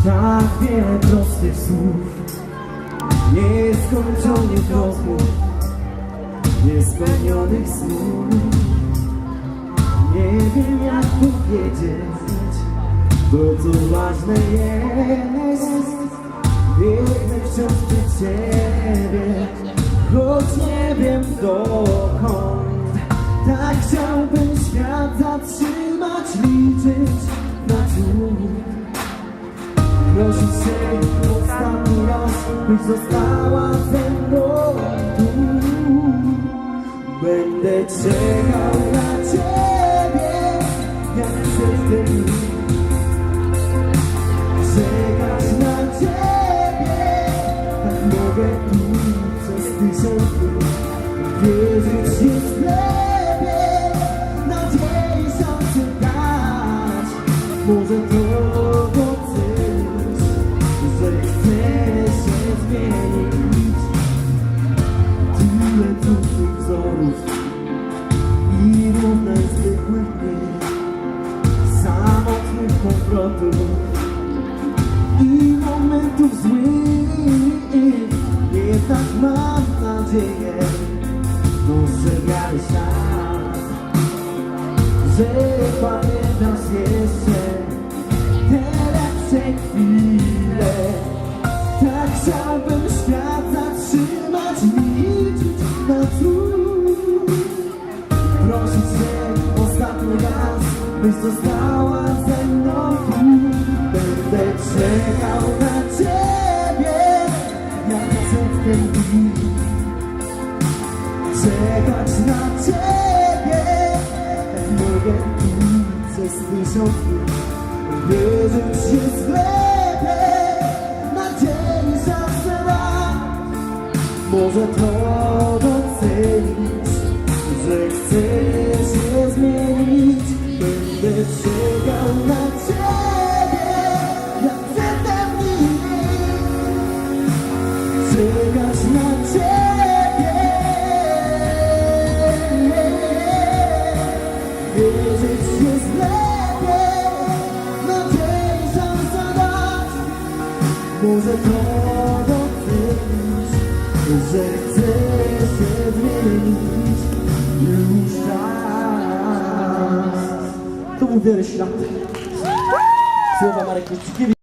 Tak wiele prostych słów, nieskończonych rozmów, niespełnionych snów. Nie wiem jak powiedzieć to, co ważne jest. Biegnę wciąż przed Ciebie, choć nie wiem dokąd. Tak chciałbym świat zatrzymać, liczyć na cud. Prosić Cię ostatni raz, byś została ze mną tu. Będę czekał na Ciebie, jak przez ten dni. Czekać na Ciebie, tak mogę tu przez 1000 dni. Wierzyć jest lepiej, nadziei szansę dać. Może to docenić, że chcę się zmienić. Tyle trudnych wzorów i równe zwykłych dni, samotnych powrotów i momentów złych. Jednak mam nadzieję, dostrzegamy świat, że pamiętasz jeszcze te lepsze chwile. Tak chciałbym świat zatrzymać, liczyć na cud. Prosić Cię ostatni raz, byś została ze mną tu. Będę czekał na Ciebie, jak przed ten dni. Czekać na Ciebie, jak mogę tu przez 1000 dni. Wierzyć jest lepiej, nadziei szansę dać. Może to docenić, że chcę się zmienić. Będę czekał na Ciebie, jak przed ten dni. Czekać na Ciebie, wierzyć jest lepiej, nadziei szansę dać. Może to docenić, że chcę się zmienić. Już czas. To był Wiery Ślad. Słowa Marek Kuckiewicz.